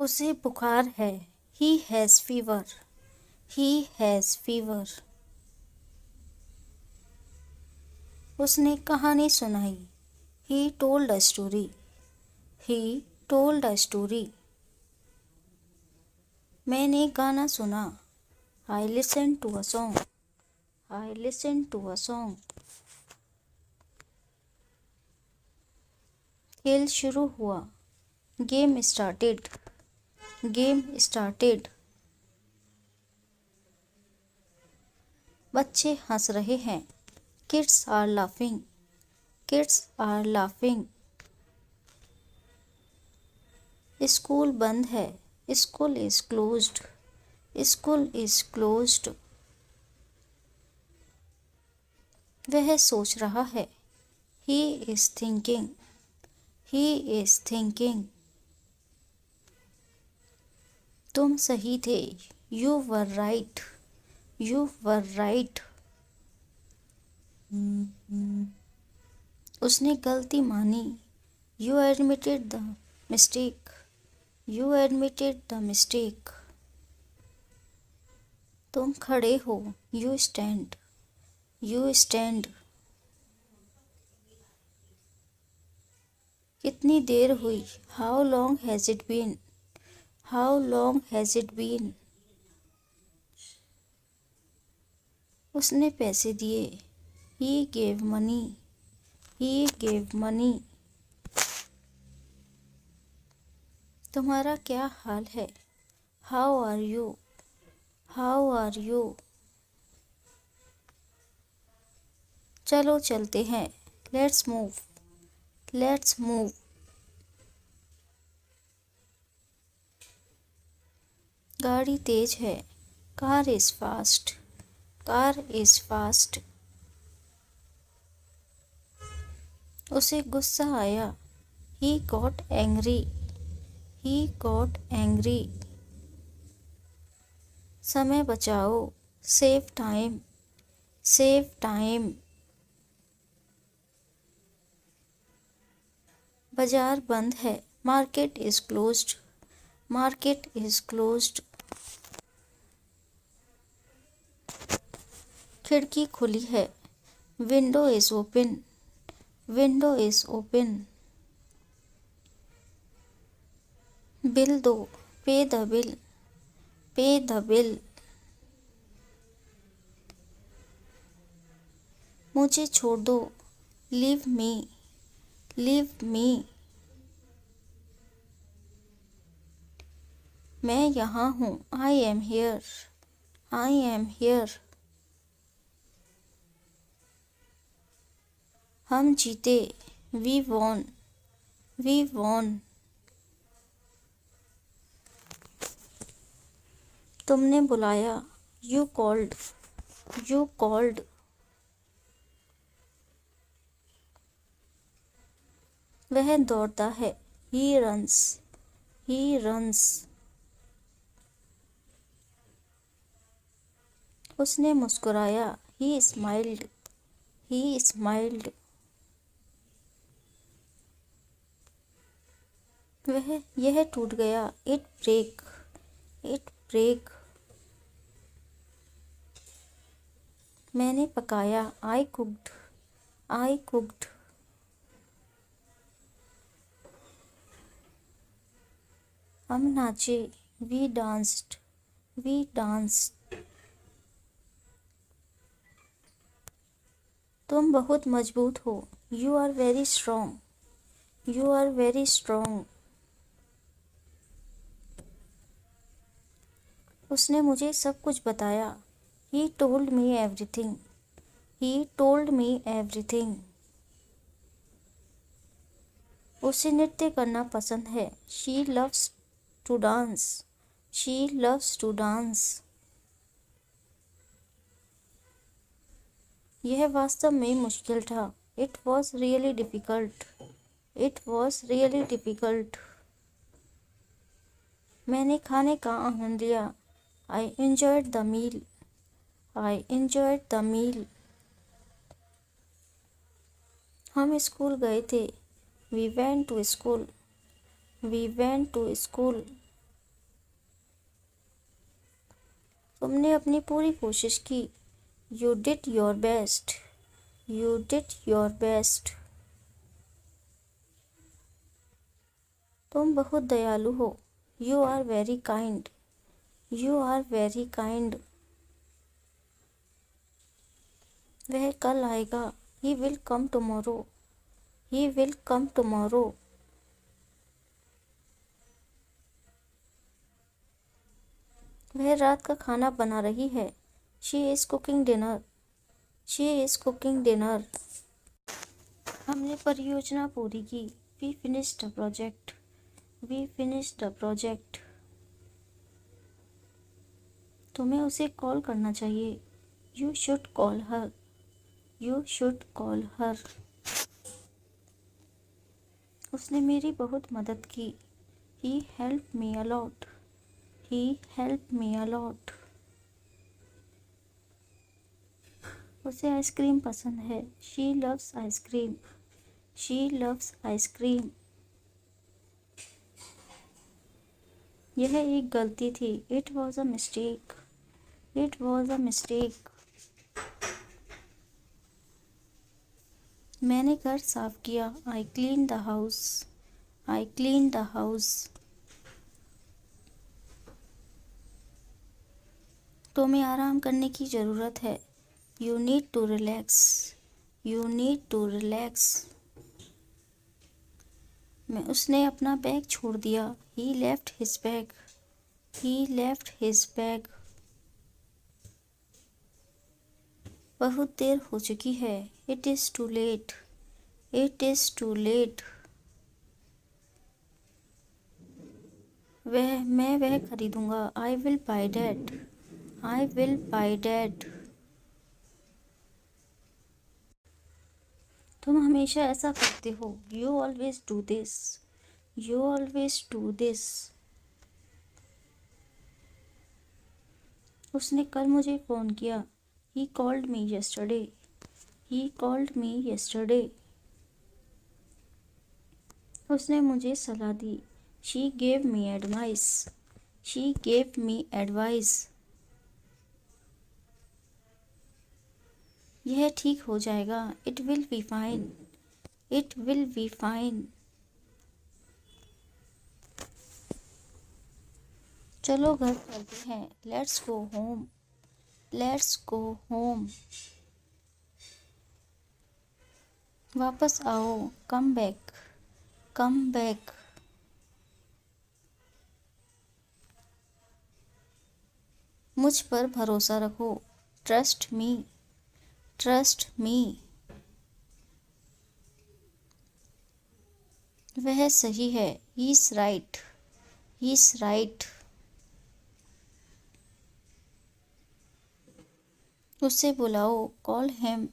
उसे बुखार है। He has fever. He has fever. उसने कहानी सुनाई। He told a story. He told a story. मैंने गाना सुना। I listen to a song. I listen to a song. खेल शुरू हुआ। Game started. Game started. बच्चे हंस रहे हैं। Kids are laughing. Kids are laughing. School बंद है। School is closed. School is closed. वह सोच रहा है। He is thinking. He is thinking. तुम सही थे। You were right. You were right. उसने गलती मानी। You admitted the mistake. You admitted the mistake. तुम खड़े हो। You stand. You stand. कितनी देर हुई। How long has it been. How long has it been. उसने पैसे दिए। He gave money. He gave money. तुम्हारा क्या हाल है। How are you. How are you. चलो चलते हैं। Let's move. Let's move. गाड़ी तेज है। Car is fast. Car is fast. उसे गुस्सा आया। He got angry. He got angry. समय बचाओ। Save time. Save time. बाजार बंद है। Market is closed. Market is closed. खिड़की खुली है। Window is open. Window is open. Bill दो। Pay the bill. Pay the bill. मुझे छोड़ दो। Leave me. Leave me. मैं यहाँ हूँ। I am here. I am here. हम जीते। We won. We won. तुमने बुलाया। You called. You called. वह दौड़ता है। He runs. He runs. उसने मुस्कुराया। He smiled. He smiled. यह टूट गया। It break. It break. मैंने पकाया। I cooked. I cooked. हम नाचे। We danced. We danced. तुम बहुत मजबूत हो। You are very strong. You are very strong. उसने मुझे सब कुछ बताया। He told me everything. He told me everything. उसे नृत्य करना पसंद है। She loves to dance. She loves to dance. यह वास्तव में मुश्किल था। It was really difficult. It was really difficult. मैंने खाने का आनंद लिया। I enjoyed the meal. I enjoyed the meal. हम स्कूल गए थे। We went to school. We went to school. तुमने अपनी पूरी कोशिश की। You did your best. You did your best. तुम बहुत दयालु हो। You are very kind. You are very kind. वह कल आएगा। ही will come tomorrow. He will come tomorrow. वह रात का खाना बना रही है। She is cooking dinner. She is cooking dinner. हमने परियोजना पूरी की। We finished the project. We finished the project. तुम्हें उसे कॉल करना चाहिए। You should call her. You should call her. उसने मेरी बहुत मदद की। He help me a lot. He help me a lot. उसे आइसक्रीम पसंद है। She loves ice cream. She loves ice cream. यह एक गलती थी। It was a mistake. It was a mistake. मैंने घर साफ किया। I clean the house. I clean the house. तुम्हें आराम करने की ज़रूरत है। You need to relax. You need to relax. उसने अपना बैग छोड़ दिया। He left his bag. He left his bag. बहुत देर हो चुकी है। It is too late. It is too late. मैं वह खरीदूंगा। I will buy that. I will buy that. तुम हमेशा ऐसा करते हो। You always do this. You always do this. उसने कल मुझे फ़ोन किया। He called me yesterday। He called me yesterday। उसने मुझे सलाह दी। She gave me advice. She gave me advice. यह ठीक हो जाएगा। It will be fine. It will be fine. चलो घर चलते हैं। Let's go home. Let's go home. वापस आओ। Come back. Come back. मुझ पर भरोसा रखो। Trust me. Trust me. वह सही है। He is right. He is right. उसे बुलाओ। Call him.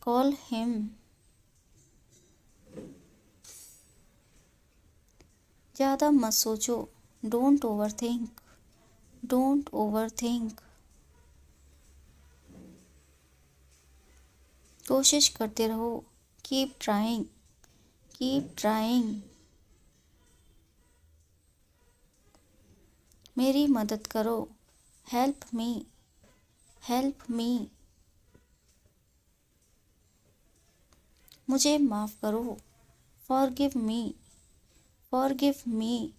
Call him. ज़्यादा मत सोचो। Don't overthink. Don't overthink. कोशिश करते रहो। Keep trying. Keep trying. मेरी मदद करो। Help me. Help me. मुझे माफ़ करो। Forgive me. Forgive me.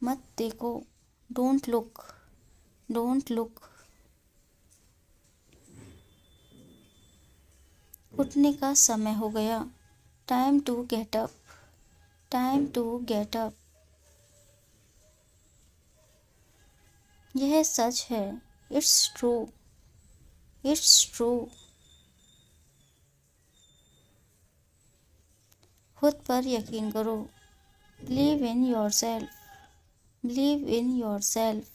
मत देखो। Don't look. Don't look. उठने का समय हो गया। Time to get up. Time to get up. यह सच है। It's true. It's true. खुद पर यकीन करो। Believe in yourself. Believe in yourself.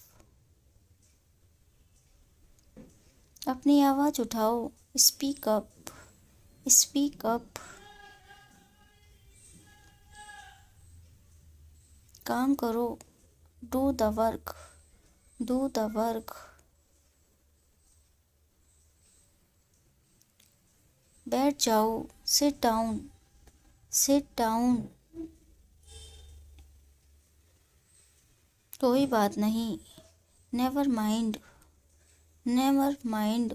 अपनी आवाज़ उठाओ। Speak up. Speak up. काम करो। Do the work. Do the work. बैठ जाओ। Sit down. Sit down. कोई बात नहीं। Never mind, never mind.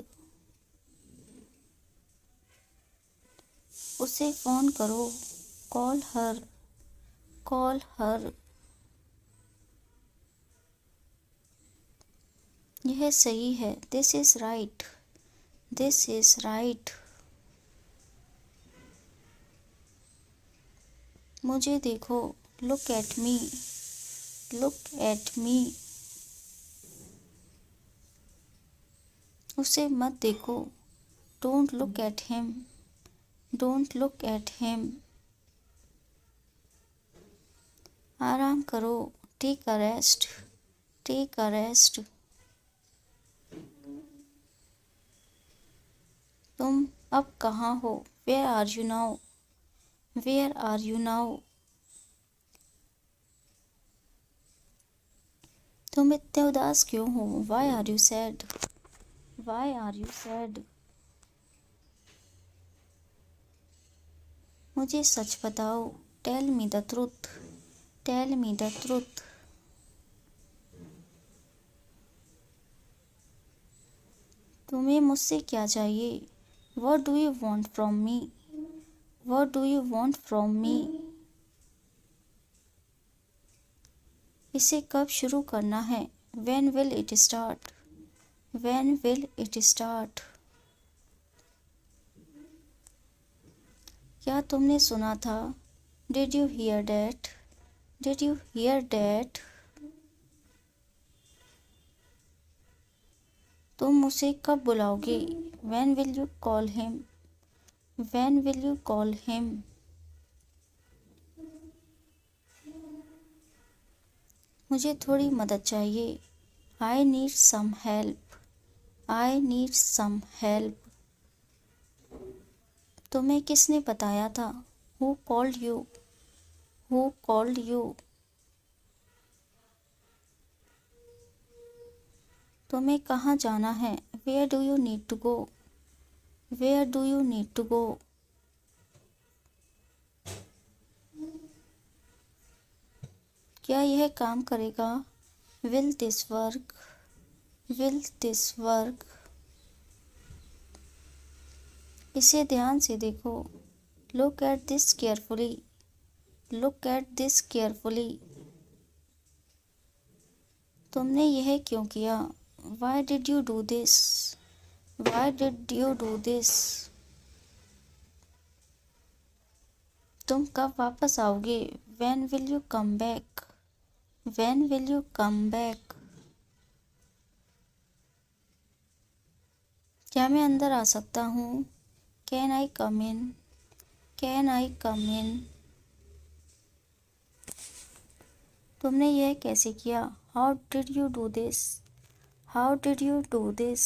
उसे फ़ोन करो। Call her, call her. यह सही है। This is right, this is right. मुझे देखो। Look at me, look at me. उसे मत देखो। Don't look at him, don't look at him. आराम करो। Take a rest, take a rest. तुम अब कहाँ हो? Where are you now, where are you now. तुम इतने उदास क्यों हो? Why are you sad, why are you sad. मुझे सच बताओ। Tell me the truth, tell me the truth. तुम्हें मुझसे क्या चाहिए? What do you want from me, what do you want from मी। इसे कब शुरू करना है? When will it start, when will it start। क्या तुमने सुना था? Did you hear that, did you hear that। तुम उसे कब बुलाओगे? When will you call him, when will you call him। मुझे थोड़ी मदद चाहिए। I need some help, I need some help। तुम्हें किसने बताया था? Who called you, who called you। तुम्हें कहाँ जाना है? Where do you need to go, where do you need to go। क्या यह काम करेगा? Will this work, will this work। इसे ध्यान से देखो। Look at this carefully, look at this carefully। तुमने यह क्यों किया? Why did you do this, why did you do this। तुम कब वापस आओगे? When will you come back, when will you come back। क्या मैं अंदर आ सकता हूँ? Can I come in, can I come in। तुमने यह कैसे किया? How did you do this, how did you do this।